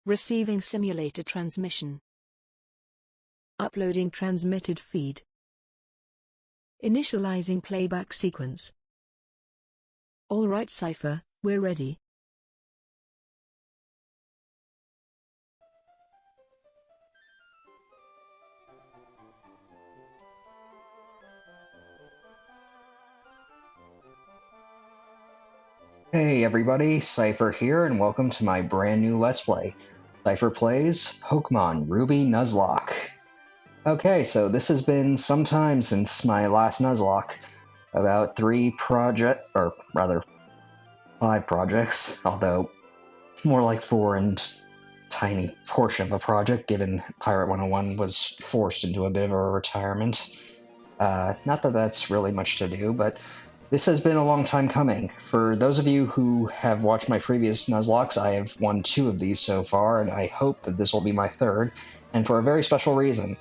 Receiving simulator transmission. Uploading transmitted feed. Initializing playback sequence. Alright Seipher, we're ready. Hey everybody, Seipher here, and welcome to my brand new Let's Play. Seipher plays Pokémon Ruby Nuzlocke. Okay, so this has been some time since my last Nuzlocke. About 5 projects, although more like 4 and tiny portion of a project, given Pirate 101 was forced into a bit of a retirement. Not that that's really much to do, but this has been a long time coming. For those of you who have watched my previous Nuzlockes, I have won 2 of these so far, and I hope that this will be my 3rd, and for a very special reason.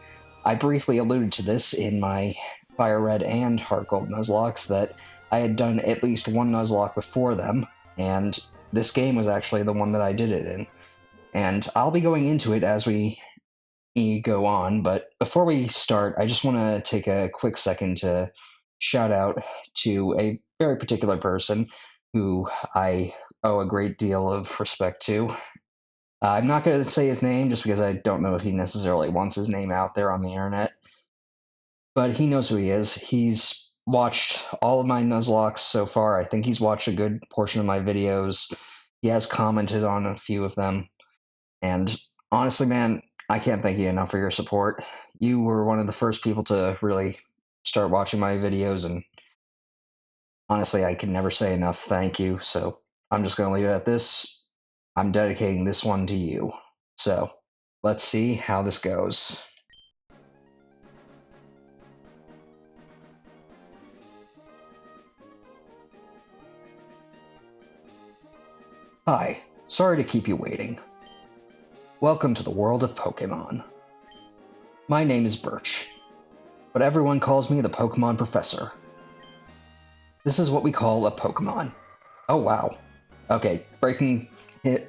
I briefly alluded to this in my Fire Red and Heart Gold Nuzlockes, that I had done at least one Nuzlocke before them, and this game was actually the one that I did it in. And I'll be going into it as we go on, but before we start, I just want to take a quick second to shout out to a very particular person who I owe a great deal of respect to. I'm not going to say his name just because I don't know if he necessarily wants his name out there on the internet, but he knows who he is. He's watched all of my Nuzlocks so far. I think he's watched a good portion of my videos. He has commented on a few of them, and honestly, man, I can't thank you enough for your support. You were one of the first people to really start watching my videos, and honestly, I can never say enough thank you, so I'm just going to leave it at this. I'm dedicating this one to you. So, let's see how this goes. Hi, sorry to keep you waiting. Welcome to the world of Pokemon. My name is Birch, but everyone calls me the Pokemon Professor. This is what we call a Pokemon. Oh wow. Okay, breaking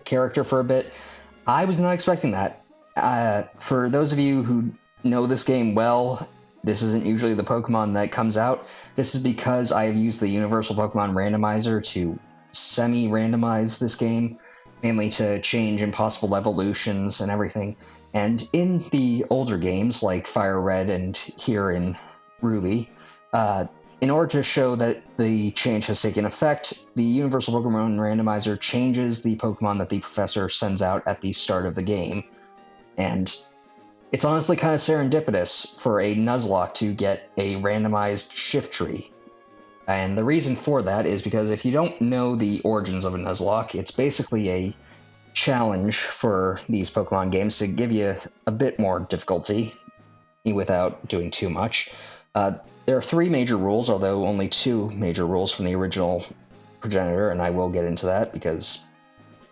character for a bit. I was not expecting that. For those of you who know this game well, this isn't usually the Pokemon that comes out. This is because I have used the Universal Pokemon Randomizer to semi-randomize this game, mainly to change impossible evolutions and everything. And in the older games, like Fire Red and here in Ruby, in order to show that the change has taken effect, the Universal Pokemon Randomizer changes the Pokemon that the professor sends out at the start of the game. And it's honestly kind of serendipitous for a Nuzlocke to get a randomized shift tree. And the reason for that is because if you don't know the origins of a Nuzlocke, it's basically a challenge for these Pokemon games to give you a bit more difficulty without doing too much. There are 3 major rules, although only 2 major rules from the original progenitor, and I will get into that because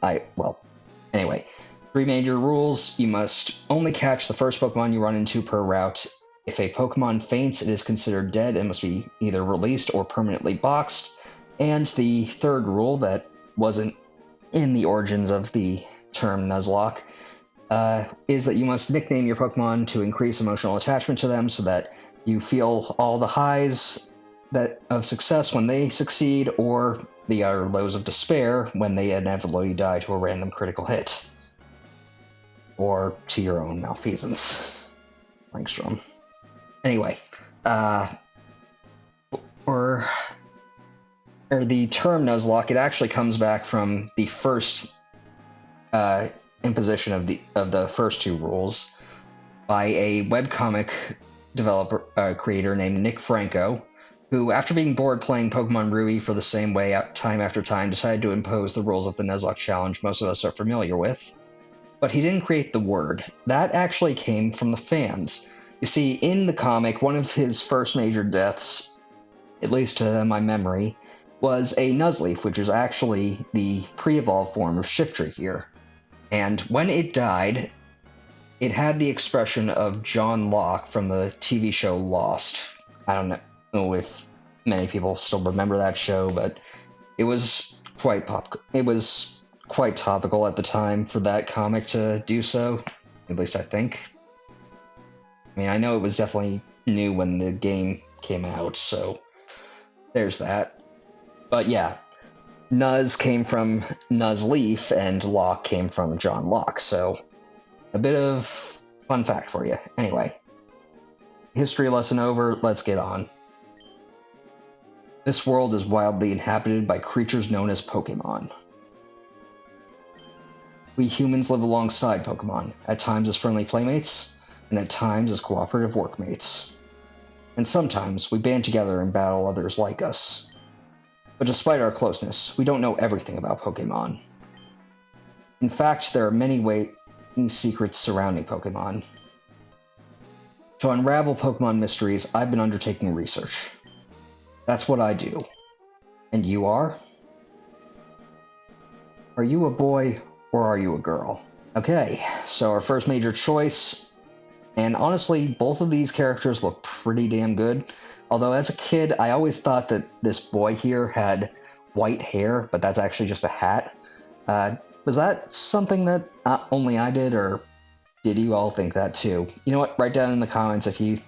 anyway. 3 major rules. You must only catch the first Pokemon you run into per route. If a Pokemon faints, it is considered dead and must be either released or permanently boxed. And the 3rd rule that wasn't in the origins of the term Nuzlocke is that you must nickname your Pokemon to increase emotional attachment to them so that you feel all the highs of success when they succeed, or the lows of despair when they inevitably die to a random critical hit. Or to your own malfeasance. Langstrom. Anyway, for the term Nuzlocke, it actually comes back from the first imposition of the first 2 rules by a webcomic creator named Nick Franco, who, after being bored playing Pokemon Ruby for the same way time after time, decided to impose the rules of the Nuzlocke challenge most of us are familiar with. But he didn't create the word. That actually came from the fans. You see, in the comic, one of his first major deaths, at least to my memory, was a Nuzleaf, which is actually the pre-evolved form of Shiftry here. And when it died, it had the expression of John Locke from the TV show Lost. I don't know if many people still remember that show, but it was quite quite topical at the time for that comic to do so, at least I think. I mean, I know it was definitely new when the game came out, so there's that. But yeah, Nuz came from Nuzleaf, and Locke came from John Locke, so a bit of fun fact for you. Anyway, history lesson over, let's get on. This world is wildly inhabited by creatures known as Pokémon. We humans live alongside Pokémon, at times as friendly playmates, and at times as cooperative workmates. And sometimes we band together and battle others like us. But despite our closeness, we don't know everything about Pokémon. In fact, there are many secrets surrounding Pokémon. To unravel Pokémon mysteries, I've been undertaking research. That's what I do. And you are? Are you a boy or are you a girl? Okay, so our first major choice. And honestly, both of these characters look pretty damn good. Although as a kid, I always thought that this boy here had white hair, but that's actually just a hat. Was that something that only I did, or did you all think that too? You know what? Write down in the comments if you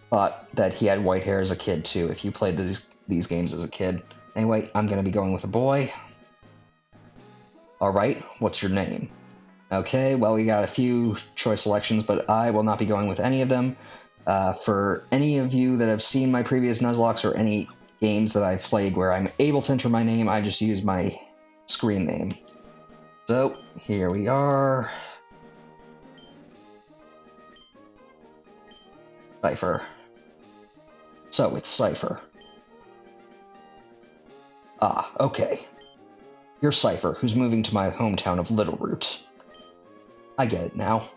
thought that he had white hair as a kid too, if you played these games as a kid. Anyway, I'm going to be going with a boy. Alright, what's your name? Okay, well, we got a few choice selections, but I will not be going with any of them. For any of you that have seen my previous Nuzlockes or any games that I've played where I'm able to enter my name, I just use my screen name. So, here we are. Seipher. So, it's Seipher. Ah, okay. You're Seipher, who's moving to my hometown of Littleroot. I get it now.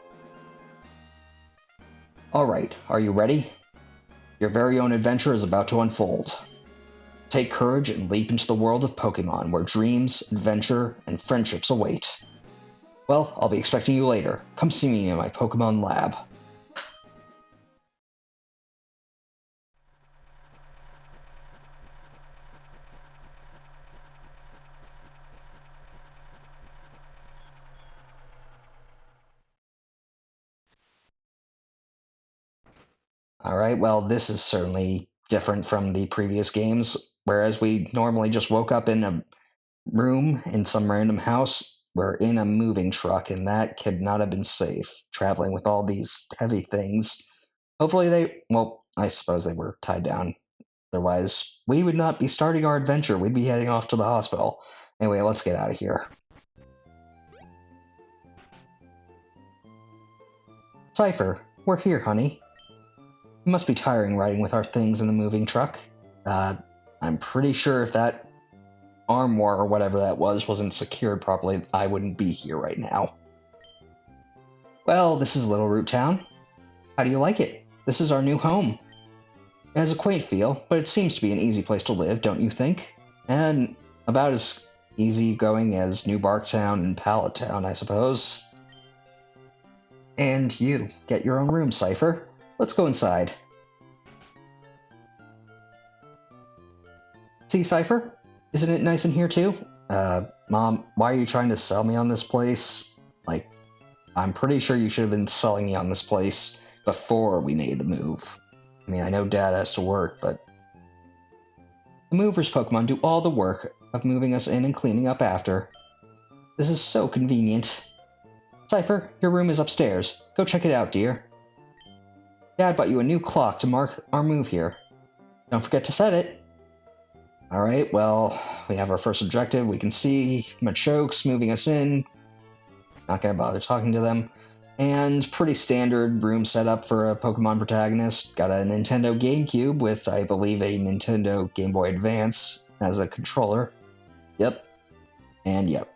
Alright, are you ready? Your very own adventure is about to unfold. Take courage and leap into the world of Pokémon, where dreams, adventure, and friendships await. Well, I'll be expecting you later. Come see me in my Pokémon lab. Alright, well, this is certainly different from the previous games, whereas we normally just woke up in a room in some random house. We're in a moving truck, and that could not have been safe, traveling with all these heavy things. Hopefully well, I suppose they were tied down. Otherwise, we would not be starting our adventure. We'd be heading off to the hospital. Anyway, let's get out of here. Seipher, we're here, honey. It must be tiring riding with our things in the moving truck. I'm pretty sure if that armoire or whatever that wasn't secured properly, I wouldn't be here right now. Well, this is Littleroot Town. How do you like it? This is our new home. It has a quaint feel, but it seems to be an easy place to live, don't you think? And about as easygoing as New Barktown and Pallet Town, I suppose. And you, get your own room, Seipher. Let's go inside. See, Seipher? Isn't it nice in here too? Mom, why are you trying to sell me on this place? Like, I'm pretty sure you should have been selling me on this place before we made the move. I mean, I know Dad has to work, but the movers Pokemon do all the work of moving us in and cleaning up after. This is so convenient. Seipher, your room is upstairs. Go check it out, dear. Dad bought you a new clock to mark our move here. Don't forget to set it. Alright, well, we have our first objective. We can see Machokes moving us in. Not gonna bother talking to them. And pretty standard room setup for a Pokemon protagonist. Got a Nintendo GameCube with, I believe, a Nintendo Game Boy Advance as a controller. Yep. And yep.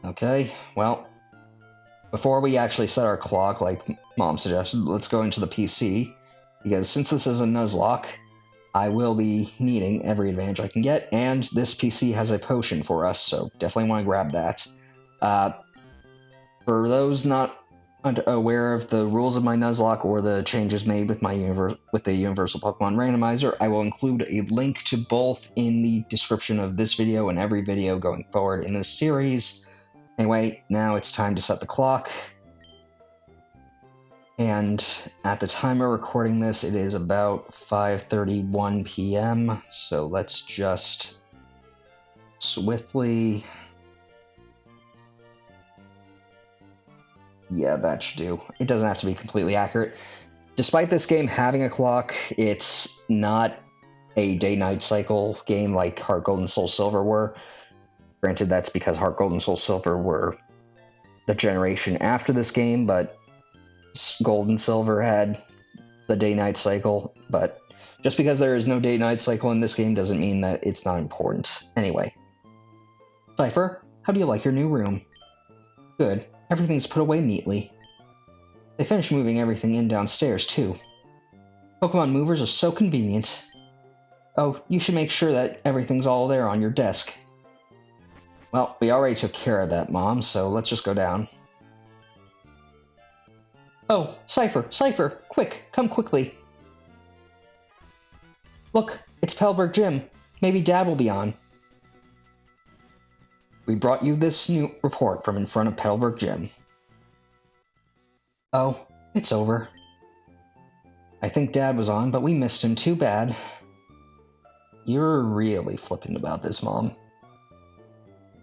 Okay, well, before we actually set our clock, like Mom suggested, let's go into the PC. Because since this is a Nuzlocke, I will be needing every advantage I can get, and this PC has a potion for us, so definitely want to grab that. For those not Not aware of the rules of my Nuzlocke or the changes made with my the Universal Pokemon Randomizer, I will include a link to both in the description of this video and every video going forward in this series. Anyway, now it's time to set the clock. And at the time of recording this, it is about 5:31 p.m. So let's just swiftly... Yeah, that should do. It doesn't have to be completely accurate. Despite this game having a clock, it's not a day-night cycle game like Heart Gold and Soul Silver were. Granted, that's because Heart Gold and Soul Silver were the generation after this game, but Gold and Silver had the day-night cycle. But just because there is no day-night cycle in this game doesn't mean that it's not important. Anyway. Seipher, how do you like your new room? Good. Everything's put away neatly. They finished moving everything in downstairs, too. Pokemon movers are so convenient. Oh, you should make sure that everything's all there on your desk. Well, we already took care of that, Mom, so let's just go down. Oh, Seipher, quick, come quickly. Look, it's Pelberg Gym. Maybe Dad will be on. We brought you this new report from in front of Pelberg Gym. Oh, it's over. I think Dad was on, but we missed him, too bad. You're really flippant about this, Mom.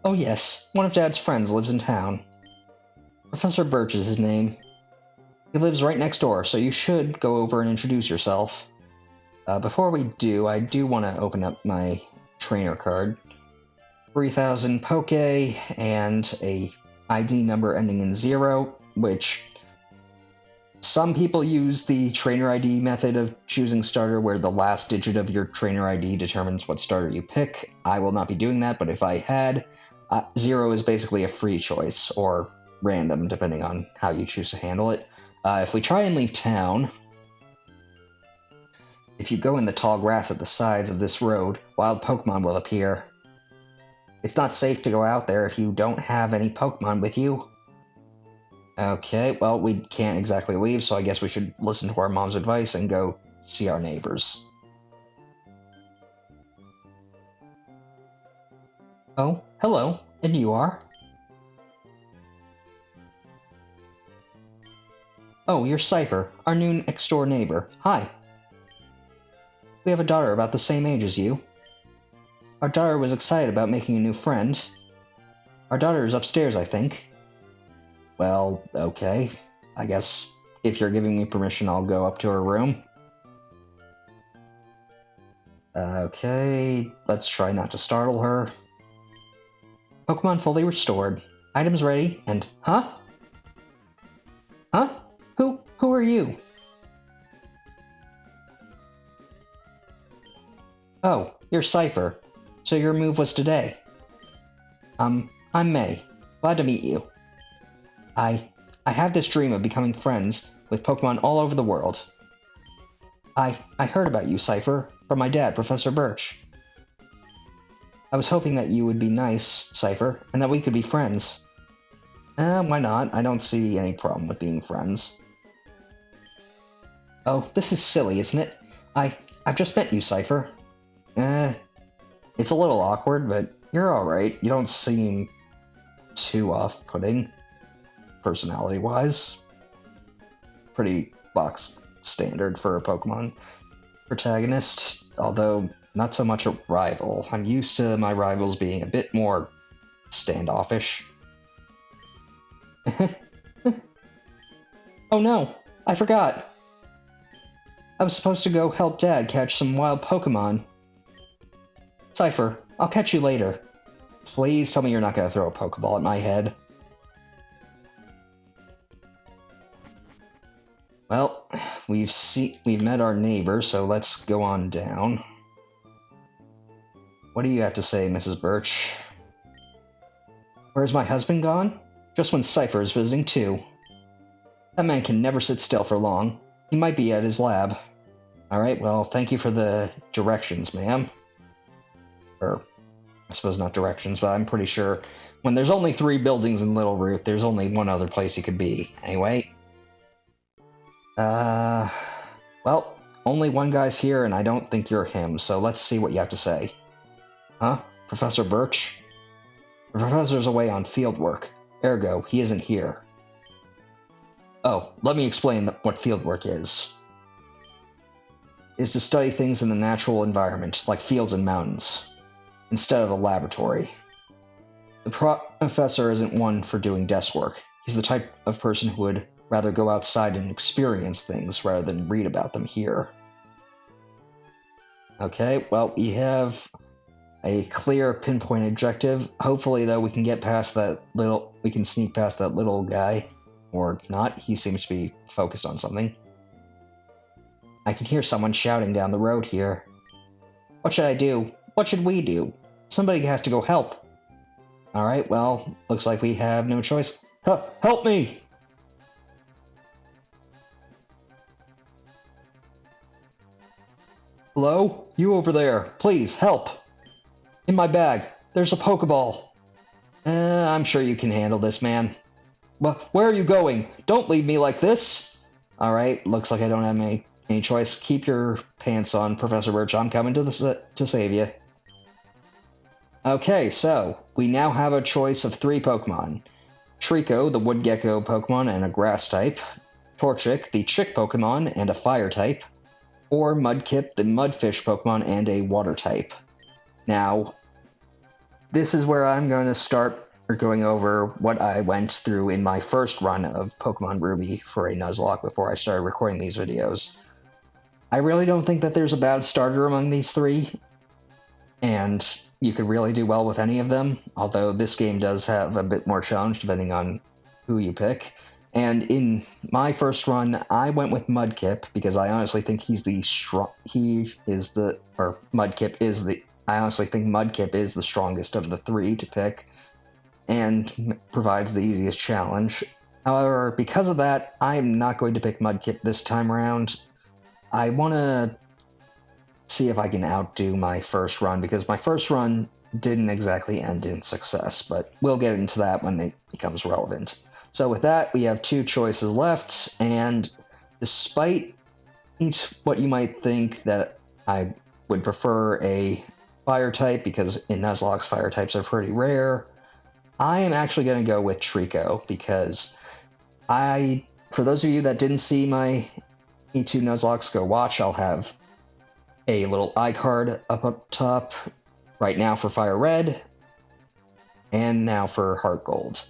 Oh yes, one of Dad's friends lives in town. Professor Birch is his name. He lives right next door, so you should go over and introduce yourself. Before we do, I do want to open up my trainer card. 3,000 Poke and a ID number ending in 0, which some people use the trainer ID method of choosing starter where the last digit of your trainer ID determines what starter you pick. I will not be doing that, but if I had, 0 is basically a free choice, or random, depending on how you choose to handle it. If we try and leave town, if you go in the tall grass at the sides of this road, wild Pokemon will appear. It's not safe to go out there if you don't have any Pokemon with you. Okay, well, we can't exactly leave, so I guess we should listen to our mom's advice and go see our neighbors. Oh, hello, and you are? Oh, you're Seipher, our new next-door neighbor. Hi. We have a daughter about the same age as you. Our daughter was excited about making a new friend. Our daughter is upstairs, I think. Well, okay. I guess if you're giving me permission, I'll go up to her room. Okay, let's try not to startle her. Pokemon fully restored. Items ready, and... Huh? Huh? Who are you? Oh, you're Seipher. So your move was today. I'm May. Glad to meet you. I have this dream of becoming friends with Pokemon all over the world. I heard about you, Seipher, from my dad, Professor Birch. I was hoping that you would be nice, Seipher, and that we could be friends. Why not? I don't see any problem with being friends. Oh, this is silly, isn't it? I've just met you, Seipher. It's a little awkward, but you're alright. You don't seem too off-putting, personality-wise. Pretty box standard for a Pokemon protagonist, although not so much a rival. I'm used to my rivals being a bit more standoffish. Oh no, I forgot. I was supposed to go help Dad catch some wild Pokemon. Seipher, I'll catch you later. Please tell me you're not going to throw a Pokeball at my head. Well, we've met our neighbor, so let's go on down. What do you have to say, Mrs. Birch? Where's my husband gone? Just when Seipher is visiting, too. That man can never sit still for long. He might be at his lab. Alright, well, thank you for the directions, ma'am. Or, I suppose not directions, but I'm pretty sure when there's only 3 buildings in Little Root, there's only one other place you could be. Anyway. Well, only one guy's here, and I don't think you're him, so let's see what you have to say. Huh? Professor Birch? The professor's away on field work. Ergo, he isn't here. Oh, let me explain what field work is. It's to study things in the natural environment, like fields and mountains, instead of a laboratory. The professor isn't one for doing desk work. He's the type of person who would rather go outside and experience things rather than read about them here. Okay, well, we have a clear pinpoint objective. Hopefully, though, we can get past that we can sneak past that little guy. Or not, he seems to be focused on something. I can hear someone shouting down the road here. What should I do? What should we do? Somebody has to go help. Alright, well, looks like we have no choice. Help me! Hello? You over there. Please, help! In my bag. There's a Pokeball. I'm sure you can handle this, man. Where are you going? Don't leave me like this! Alright, looks like I don't have any choice. Keep your pants on, Professor Birch. I'm coming to save you. Okay, so we now have a choice of 3 Pokemon. Trico, the wood gecko Pokemon and a grass type. Torchic, the chick Pokemon and a fire type. Or Mudkip, the mudfish Pokemon and a water type. Now, this is where I'm going to start going over what I went through in my first run of Pokemon Ruby for a Nuzlocke before I started recording these videos. I really don't think that there's a bad starter among these 3, and you could really do well with any of them, although this game does have a bit more challenge depending on who you pick. And in my first run, I went with Mudkip because I honestly think I honestly think Mudkip is the strongest of the 3 to pick and provides the easiest challenge. However, because of that, I'm not going to pick Mudkip this time around. I want to see if I can outdo my first run, because my first run didn't exactly end in success, but we'll get into that when it becomes relevant. So with that, we have 2 choices left, and despite what you might think that I would prefer a fire type, because in Nuzlocke's fire types are pretty rare, I am actually going to go with Trico, because for those of you that didn't see my E2 Nuzlocks, go watch. I'll have a little iCard up top right now for Fire Red, and now for Heart Gold.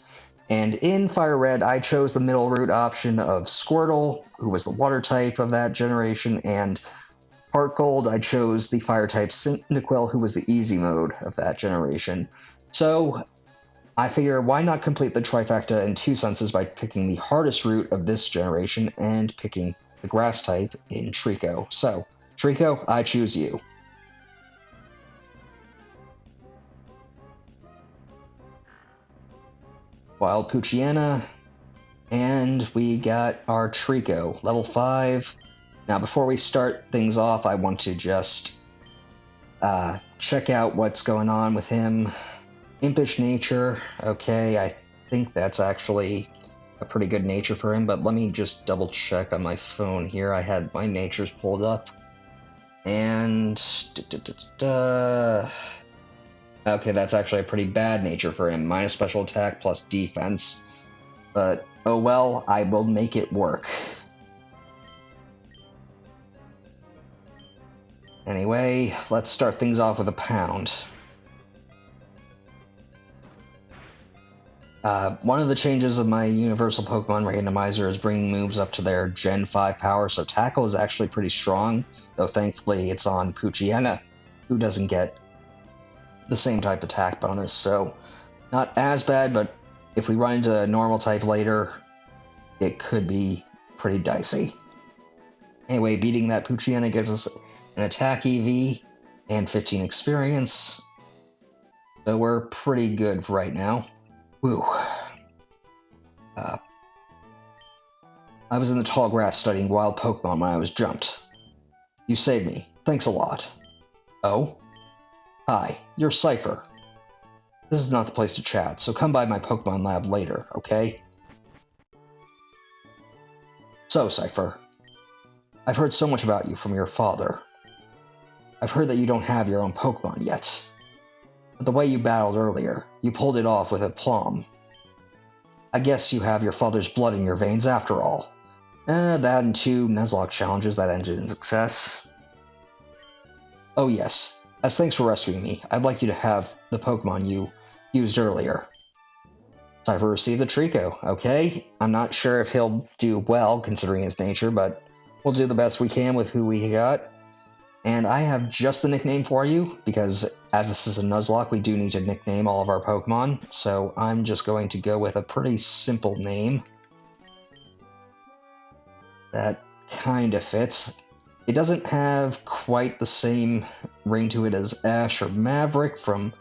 And in Fire Red, I chose the middle route option of Squirtle, who was the water type of that generation, and Heart Gold, I chose the fire type Cyndaquil, who was the easy mode of that generation. So I figure, why not complete the trifecta in 2 senses by picking the hardest route of this generation and picking the grass type in Trico. So, Trico, I choose you. Wild Poochyena, and we got our Trico, level 5. Now, before we start things off, I want to just check out what's going on with him. Impish nature, okay, I think that's actually a pretty good nature for him, but let me just double check on my phone here. I had my natures pulled up, and okay, that's actually a pretty bad nature for him. Minus special attack plus defense, but oh well, I will make it work. Anyway, let's start things off with a pound. One of the changes of my Universal Pokemon Randomizer is bringing moves up to their Gen 5 power, so Tackle is actually pretty strong, though thankfully it's on Poochyena, who doesn't get the same type attack bonus, so not as bad, but if we run into a normal type later, it could be pretty dicey. Anyway, beating that Poochyena gives us an attack EV and 15 experience, so we're pretty good for right now. Woo. I was in the tall grass studying wild Pokemon when I was jumped. You saved me. Thanks a lot. Oh? Hi, you're Seipher. this is not the place to chat, so come by my Pokemon lab later, okay? So, Seipher, I've heard so much about you from your father. I've heard that you don't have your own Pokemon yet. But the way you battled earlier, you pulled it off with aplomb. I guess you have your father's blood in your veins after all. That and 2 Nuzlocke challenges that ended in success. Oh yes, as thanks for rescuing me, I'd like you to have the Pokemon you used earlier. Seipher received the Trico, okay? I'm not sure if he'll do well, considering his nature, but we'll do the best we can with who we got. And I have just the nickname for you, because as this is a Nuzlocke, we do need to nickname all of our Pokemon, so I'm just going to go with a pretty simple name that kind of fits. It doesn't have quite the same ring to it as Ash or Maverick from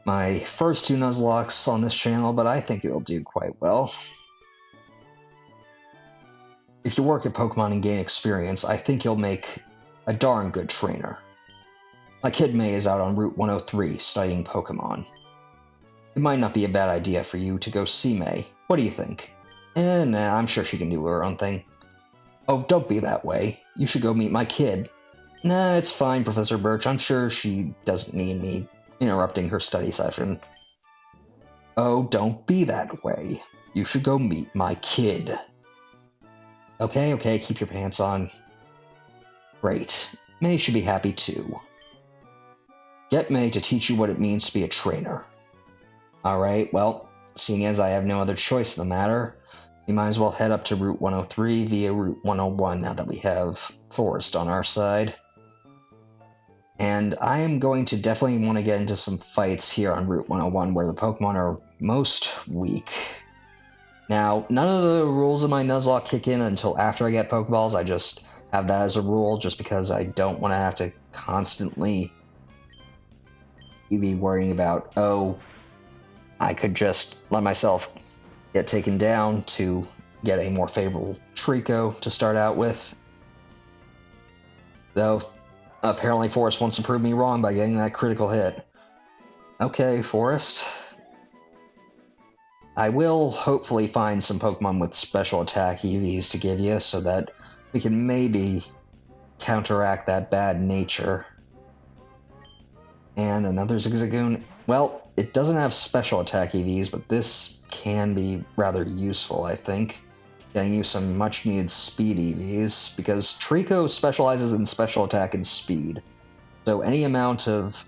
my first 2 Nuzlockes on this channel, but I think it'll do quite well. If you work at Pokemon and gain experience, I think you'll make a darn good trainer. My kid May is out on Route 103 studying Pokemon. It might not be a bad idea for you to go see May. What do you think? Nah, I'm sure she can do her own thing. Oh, don't be that way. You should go meet my kid. Nah, it's fine, Professor Birch. I'm sure she doesn't need me interrupting her study session. Oh, don't be that way. You should go meet my kid. Okay, keep your pants on. Great. May should be happy too. Get May to teach you what it means to be a trainer. Alright, well, seeing as I have no other choice in the matter, we might as well head up to Route 103 via Route 101 now that we have Forrest on our side. And I am going to definitely want to get into some fights here on Route 101 where the Pokemon are most weak. Now, none of the rules of my Nuzlocke kick in until after I get Pokeballs. I just have that as a rule just because I don't want to have to constantly be worrying about, oh, I could just let myself get taken down to get a more favorable Trico to start out with. Though, apparently Forrest wants to prove me wrong by getting that critical hit. Okay, Forrest. I will hopefully find some Pokemon with special attack EVs to give you so that we can maybe counteract that bad nature. And another Zigzagoon. Well, it doesn't have special attack EVs, but this can be rather useful, I think. Getting you some much needed speed EVs, because Trico specializes in special attack and speed. So any amount of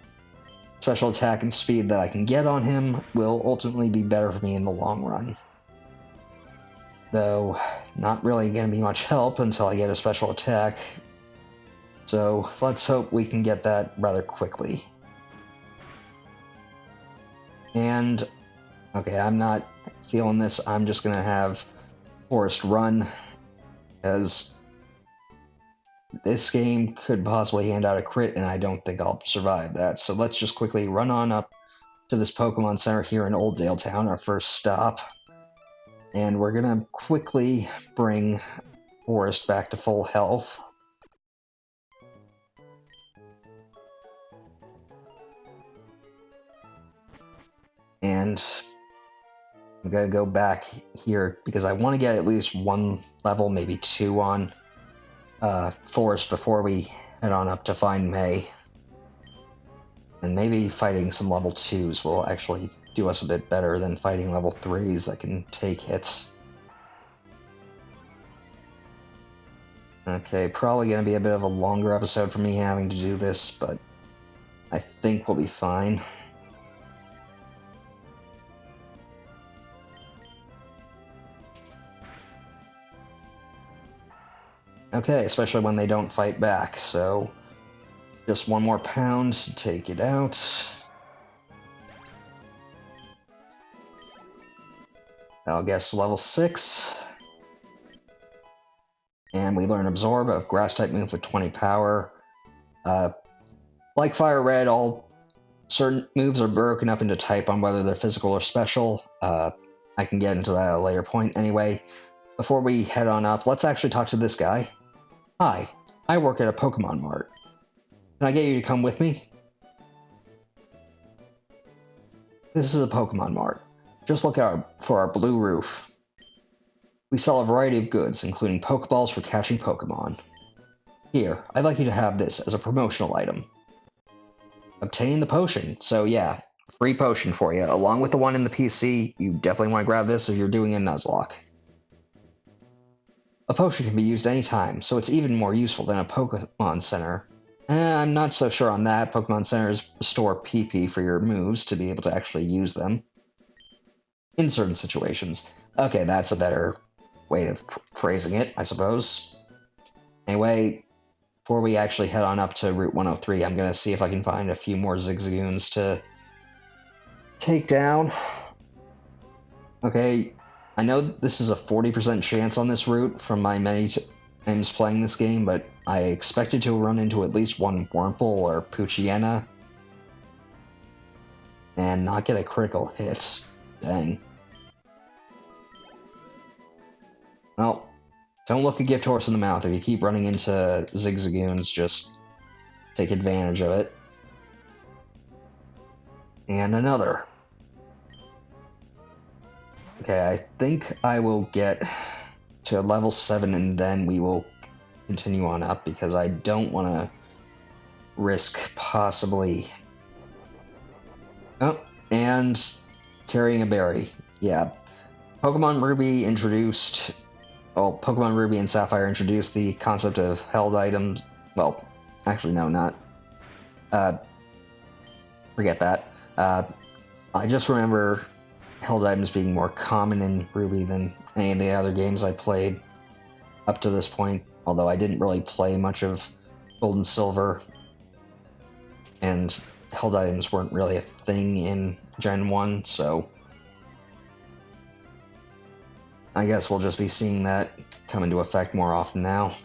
special attack and speed that I can get on him will ultimately be better for me in the long run. Though, not really going to be much help until I get a special attack. So, let's hope we can get that rather quickly. And, okay, I'm not feeling this. I'm just going to have Forrest run, because this game could possibly hand out a crit, and I don't think I'll survive that. So let's just quickly run on up to this Pokemon Center here in Old Town, our first stop. And we're gonna quickly bring Forrest back to full health. And I'm gonna go back here because I want to get at least 1 level, maybe 2 on Forrest before we head on up to find May. And maybe fighting some level 2s will actually do us a bit better than fighting level 3s that can take hits. Okay, probably going to be a bit of a longer episode for me having to do this, but I think we'll be fine. Okay, especially when they don't fight back, so just 1 more pound to take it out. I'll guess level 6. And we learn Absorb, a Grass-type move with 20 power. Like Fire Red, all certain moves are broken up into type on whether they're physical or special. I can get into that at a later point. Anyway, before we head on up, let's actually talk to this guy. Hi, I work at a Pokemon Mart. Can I get you to come with me? This is a Pokemon Mart. Just look out for our blue roof. We sell a variety of goods, including Pokeballs for catching Pokemon. Here, I'd like you to have this as a promotional item. Obtain the potion. So yeah, free potion for you. Along with the one in the PC, you definitely want to grab this if you're doing a Nuzlocke. A potion can be used anytime, so it's even more useful than a Pokemon Center. I'm not so sure on that. Pokemon Centers store PP for your moves to be able to actually use them. In certain situations. Okay, that's a better way of phrasing it, I suppose. Anyway, before we actually head on up to Route 103, I'm going to see if I can find a few more Zigzagoons to take down. Okay, I know this is a 40% chance on this route from my many times playing this game, but I expected to run into at least one Wurmple or Poochyena and not get a critical hit. Dang. Well, don't look a gift horse in the mouth. If you keep running into Zigzagoons, just take advantage of it. And another. Okay, I think I will get to level 7 and then we will continue on up because I don't want to risk possibly... Oh, and carrying a berry. Yeah. Pokemon Ruby introduced... Well, Pokemon Ruby and Sapphire introduced the concept of held items. Well, actually, no, not. Forget that. I just remember held items being more common in Ruby than any of the other games I played up to this point, although I didn't really play much of Gold and Silver, and held items weren't really a thing in Gen 1, so I guess we'll just be seeing that come into effect more often now.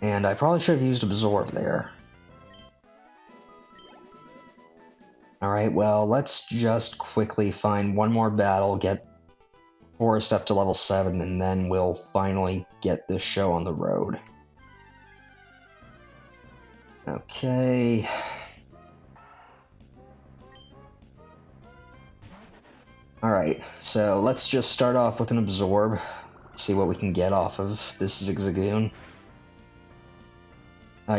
And I probably should have used Absorb there. Alright, well, let's just quickly find one more battle, get Forrest up to level 7, and then we'll finally get this show on the road. Okay. Alright, so let's just start off with an Absorb, see what we can get off of this Zigzagoon.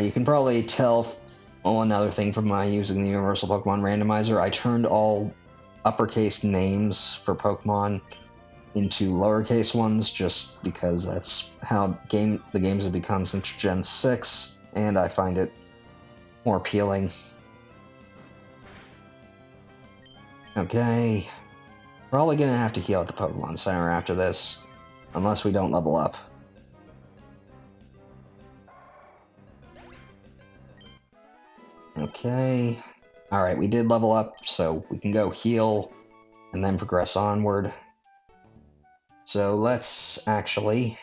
You can probably tell, another thing from my using the Universal Pokemon Randomizer, I turned all uppercase names for Pokemon into lowercase ones, just because that's how the games have become since Gen 6, and I find it more appealing. Okay. Probably gonna have to heal at the Pokemon Center after this, unless we don't level up. Okay. Alright, we did level up, so we can go heal and then progress onward. So let's actually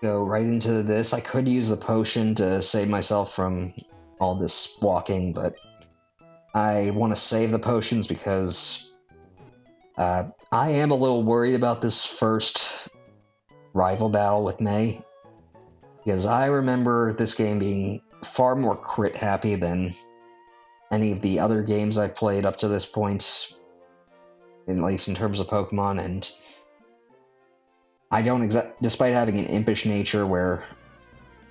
go right into this. I could use the potion to save myself from all this walking, but I want to save the potions because I am a little worried about this first rival battle with May, because I remember this game being far more crit happy than any of the other games I've played up to this point, at least in terms of Pokemon, and I don't despite having an impish nature where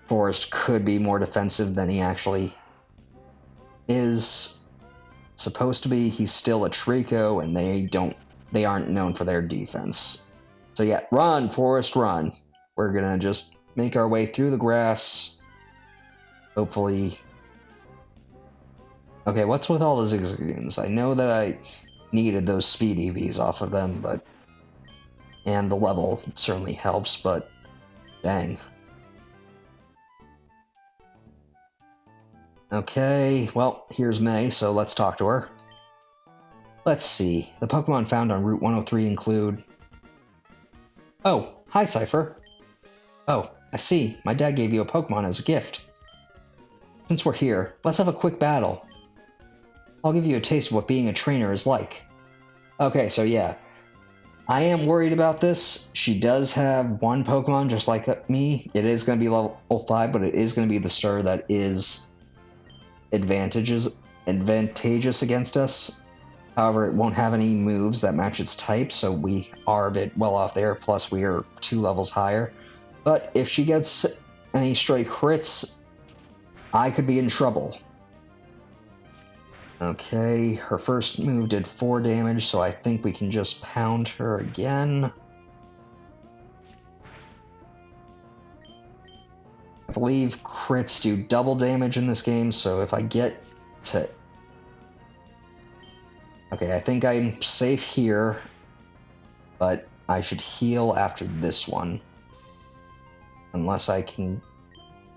Forrest could be more defensive than he actually is supposed to be, he's still a Trico, and they aren't known for their defense. So yeah, run, Forrest, run. We're gonna just make our way through the grass. Hopefully... Okay, what's with all the Zigzagoons? I know that I needed those speed EVs off of them, but... And the level certainly helps, but... Dang. Okay, well, here's May, so let's talk to her. Let's see. The Pokemon found on Route 103 include... Oh, hi, Seipher. Oh, I see. My dad gave you a Pokemon as a gift. Since we're here, let's have a quick battle. I'll give you a taste of what being a trainer is like. Okay, so yeah. I am worried about this. She does have one Pokemon just like me. It is going to be level 5, but it is going to be the starter that is advantageous advantageous against us. However, it won't have any moves that match its type, so we are a bit well off there, plus we are 2 levels higher. But if she gets any stray crits, I could be in trouble. Okay, her first move did 4 damage, so I think we can just pound her again. I believe crits do double damage in this game, so if I get to... Okay, I think I'm safe here, but I should heal after this one. Unless I can...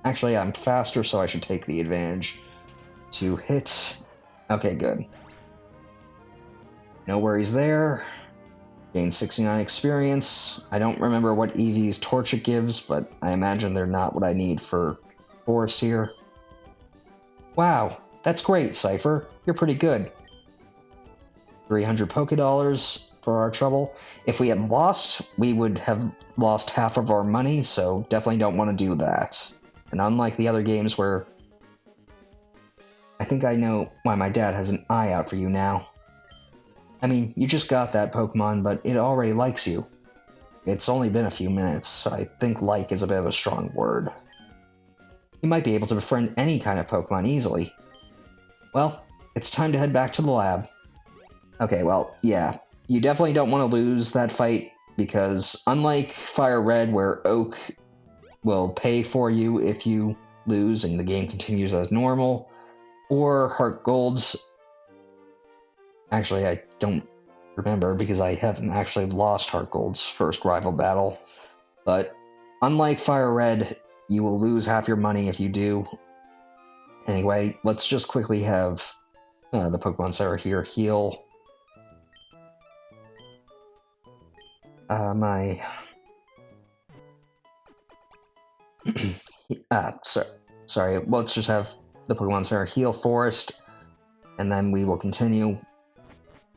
Actually, I'm faster, so I should take the advantage to hit. Okay, good. No worries there. Gain 69 experience. I don't remember what EV's torch it gives, but I imagine they're not what I need for Forrest here. Wow, that's great, Seipher. You're pretty good. 300 Pokédollars for our trouble. If we had lost, we would have lost half of our money, so definitely don't want to do that. And unlike the other games where... I think I know why my dad has an eye out for you now. I mean, you just got that Pokemon, but it already likes you. It's only been a few minutes, so I think like is a bit of a strong word. You might be able to befriend any kind of Pokemon easily. Well, it's time to head back to the lab. Okay, well, yeah. You definitely don't want to lose that fight, because unlike Fire Red, where Oak will pay for you if you lose and the game continues as normal, or Heart Gold... Actually, I don't remember because I haven't actually lost Heart Gold's first rival battle. But unlike Fire Red, you will lose half your money if you do. Anyway, let's just quickly have the Pokemon Center here heal. Sorry, let's just have the Pokemon Center heal Forrest, and then we will continue.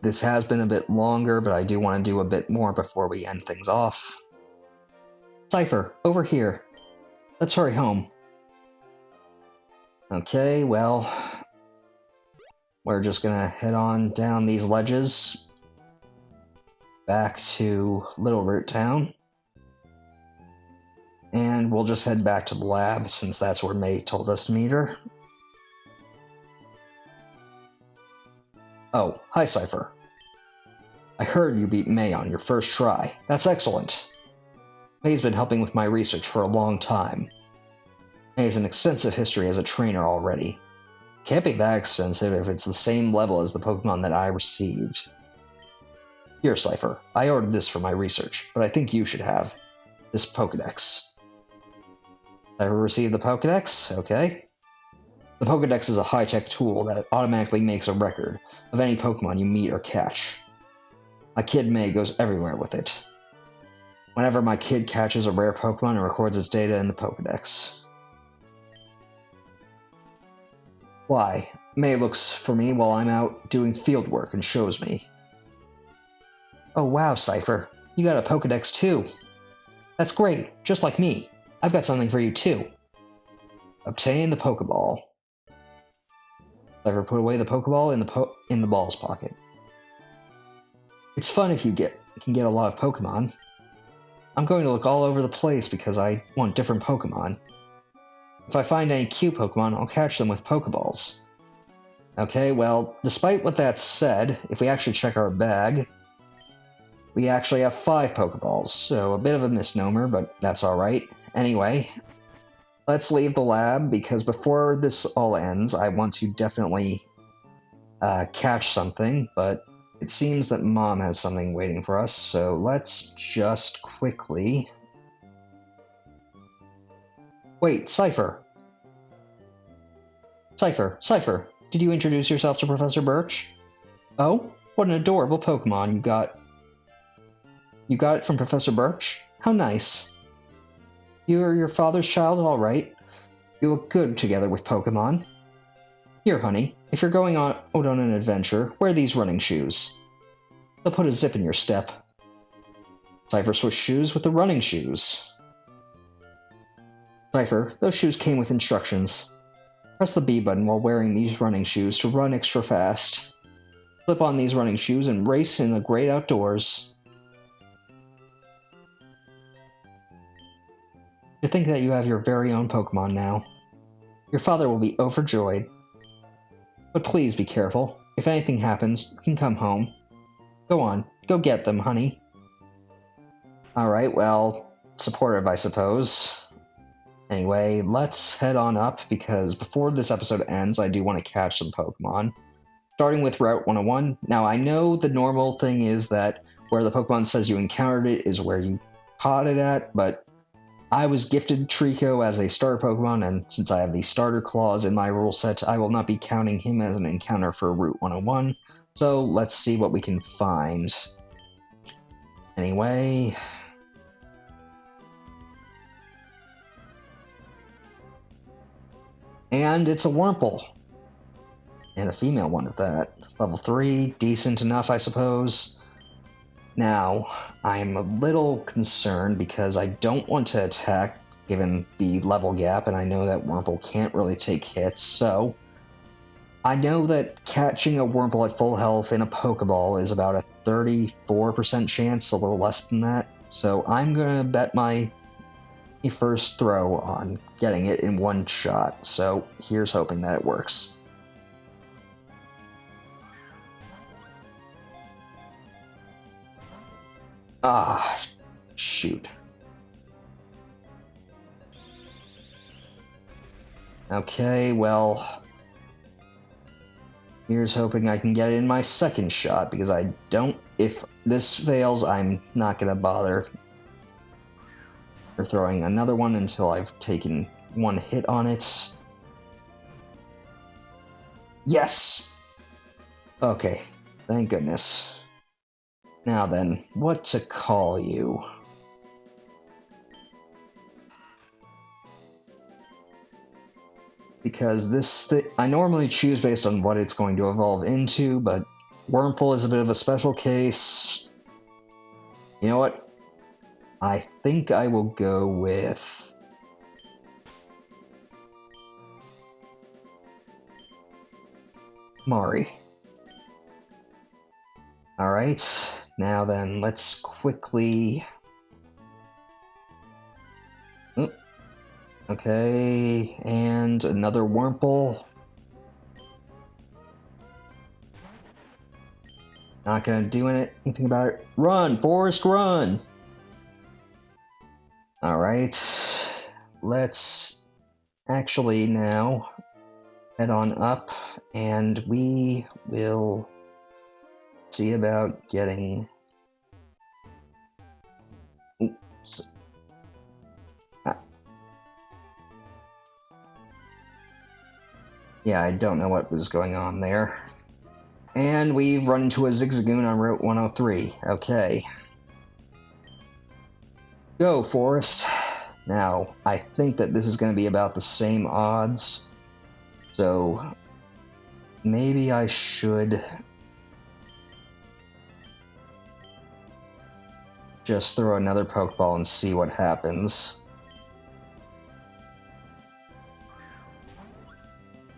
This has been a bit longer, but I do want to do a bit more before we end things off. Seipher, over here. Let's hurry home. Okay, well... We're just gonna head on down these ledges. Back to Little Root Town. And we'll just head back to the lab, since that's where May told us to meet her. Oh, hi, Seipher. I heard you beat May on your first try. That's excellent. May's been helping with my research for a long time. May has an extensive history as a trainer already. Can't be that extensive if it's the same level as the Pokemon that I received. Here, Seipher, I ordered this for my research, but I think you should have this Pokédex. Seipher received the Pokédex? Okay. The Pokédex is a high-tech tool that automatically makes a record of any Pokemon you meet or catch. My kid May goes everywhere with it. Whenever my kid catches a rare Pokemon, it records its data in the Pokédex. Why? May looks for me while I'm out doing field work and shows me. Oh wow, Seipher. You got a Pokédex too. That's great, just like me. I've got something for you too. Obtain the Pokeball. Seipher put away the Pokeball in the ball's pocket. It's fun if you can get a lot of Pokemon. I'm going to look all over the place because I want different Pokemon. If I find any cute Pokemon, I'll catch them with Pokeballs. Okay, well, despite what that said, if we actually check our bag, we actually have 5 Pokeballs, so a bit of a misnomer, but that's alright. Anyway, let's leave the lab, because before this all ends, I want to definitely catch something, but it seems that Mom has something waiting for us, so let's just quickly... Wait, Seipher! Seipher, did you introduce yourself to Professor Birch? Oh, what an adorable Pokemon you got. You got it from Professor Birch? How nice. You're your father's child, all right. You look good together with Pokemon. Here, honey, if you're going out on an adventure, wear these running shoes. They'll put a zip in your step. Seipher switched shoes with the running shoes. Seipher, those shoes came with instructions. Press the B button while wearing these running shoes to run extra fast. Slip on these running shoes and race in the great outdoors. To think that you have your very own Pokemon now. Your father will be overjoyed. But please be careful. If anything happens, you can come home. Go on, go get them, honey. Alright, well, supportive, I suppose. Anyway, let's head on up, because before this episode ends, I do want to catch some Pokemon. Starting with Route 101. Now, I know the normal thing is that where the Pokemon says you encountered it is where you caught it at, but I was gifted Trico as a starter Pokemon, and since I have the starter clause in my rule set, I will not be counting him as an encounter for Route 101, so let's see what we can find. Anyway... And it's a Wurmple. And a female one at that. Level 3, decent enough, I suppose. Now, I'm a little concerned because I don't want to attack given the level gap, and I know that Wurmple can't really take hits, so... I know that catching a Wurmple at full health in a Pokeball is about a 34% chance, a little less than that, so I'm gonna bet my first throw on getting it in one shot, so here's hoping that it works. Ah, shoot. Okay, well, here's hoping I can get it in my second shot, because I don't, if this fails, I'm not gonna bother or throwing another one until I've taken one hit on it. Yes! Okay, thank goodness. Now then, what to call you? Because I normally choose based on what it's going to evolve into, but Wurmple is a bit of a special case. You know what? I think I will go with... Mari. Alright, now then, let's quickly... Oop. Okay, and another Wurmple. Not gonna do anything about it. Run, Forrest, run! Alright, let's actually now head on up, and we will see about getting... Oops. Yeah, I don't know what was going on there. And we've run into a Zigzagoon on Route 103. Okay. Go, Forrest. Now, I think that this is going to be about the same odds, so maybe I should just throw another Pokeball and see what happens.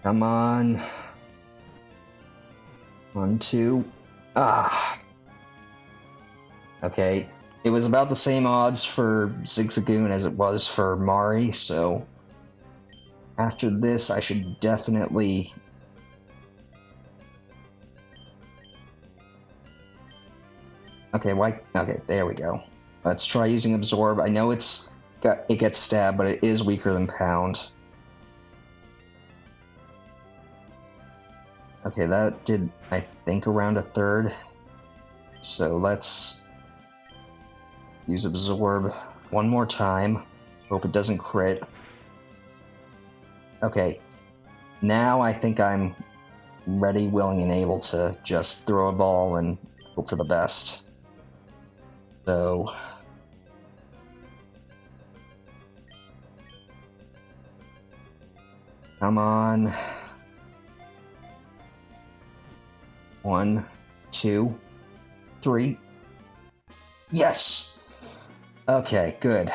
Come on. 1, 2. Ah. Okay. It was about the same odds for Zigzagoon as it was for Mari, so after this I should definitely... Okay, why? Okay, there we go. Let's try using Absorb. I know it gets stabbed, but it is weaker than Pound. Okay, that did, I think, around a third. So let's use Absorb one more time. Hope it doesn't crit. Okay, now I think I'm ready, willing, and able to just throw a ball and hope for the best. So... Come on. 1, 2, 3. Yes! Okay, good.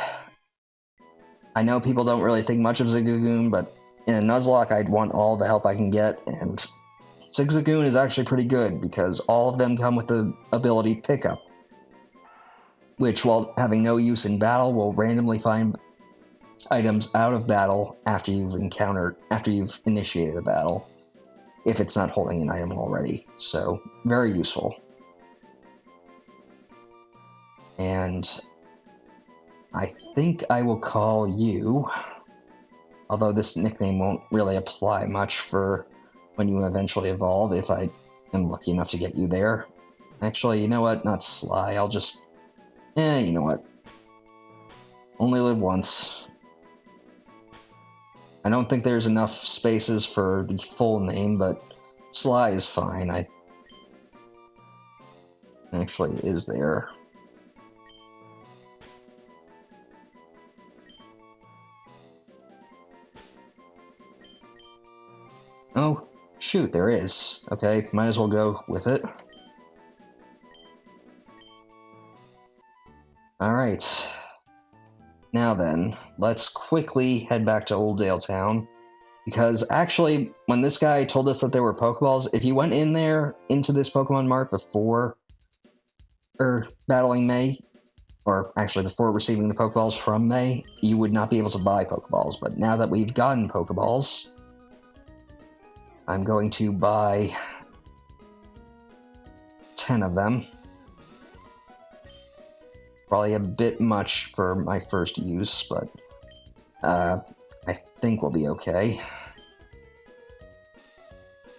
I know people don't really think much of Zigzagoon, but in a Nuzlocke, I'd want all the help I can get, and Zigzagoon is actually pretty good because all of them come with the ability Pickup, which, while having no use in battle, will randomly find items out of battle after you've initiated a battle, if it's not holding an item already. So, very useful. And I think I will call you, although this nickname won't really apply much for when you eventually evolve, if I am lucky enough to get you there. Actually, you know what? Not Sly. I'll just... you know what? Only live once. I don't think there's enough spaces for the full name, but Sly is fine. Actually, is there. Oh, shoot, there is. Okay, might as well go with it. Alright. Now then, let's quickly head back to Old Dale Town. Because actually, when this guy told us that there were Pokeballs, if you went in there, into this Pokemon Mart before battling May, or actually before receiving the Pokeballs from May, you would not be able to buy Pokeballs. But now that we've gotten Pokeballs, I'm going to buy 10 of them. Probably a bit much for my first use, but I think we'll be okay.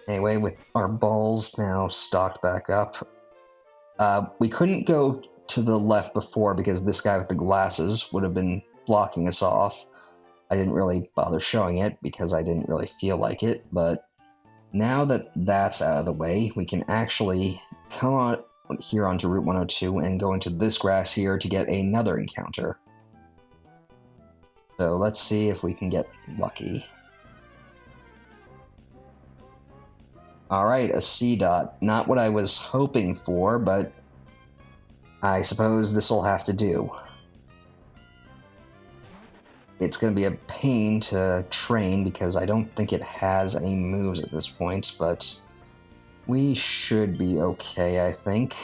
Anyway, with our balls now stocked back up, we couldn't go to the left before because this guy with the glasses would have been blocking us off. I didn't really bother showing it because I didn't really feel like it, but now that that's out of the way, we can actually come on here onto Route 102 and go into this grass here to get another encounter. So let's see if we can get lucky. Alright, a C-Dot. Not what I was hoping for, but I suppose this will have to do. It's going to be a pain to train because I don't think it has any moves at this point, but we should be okay, I think.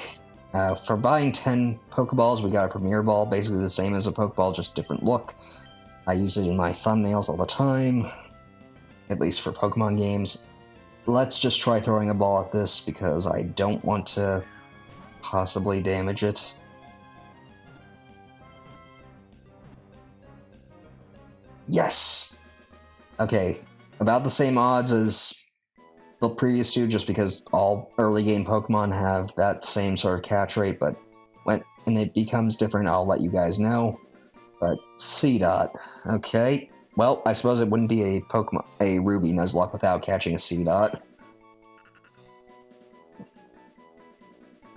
For buying 10 Pokeballs, we got a Premier Ball, basically the same as a Pokeball, just different look. I use it in my thumbnails all the time, at least for Pokemon games. Let's just try throwing a ball at this because I don't want to possibly damage it. Yes! Okay, about the same odds as the previous two, just because all early game Pokemon have that same sort of catch rate, but when it becomes different, I'll let you guys know. But C-Dot, okay. Well, I suppose it wouldn't be a Ruby Nuzlocke without catching a C-Dot.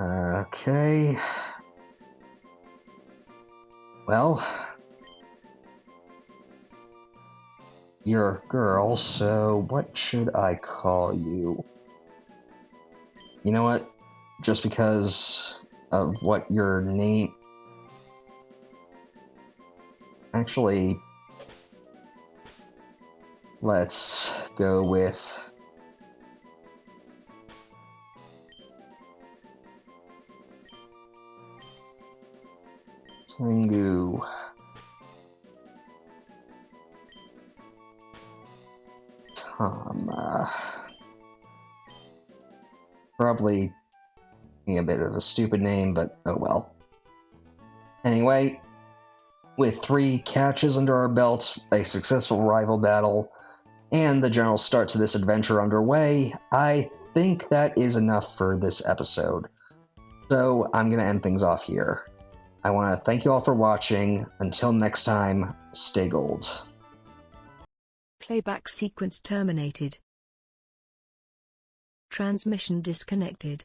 Okay. Well, you're a girl, so what should I call you? You know what? Just because of what your name... Actually, let's go with... Tengu. Tom. Probably a bit of a stupid name, but oh well. Anyway, with 3 catches under our belt, a successful rival battle, and the general start to this adventure underway, I think that is enough for this episode. So I'm going to end things off here. I want to thank you all for watching. Until next time, stay gold. Playback sequence terminated. Transmission disconnected.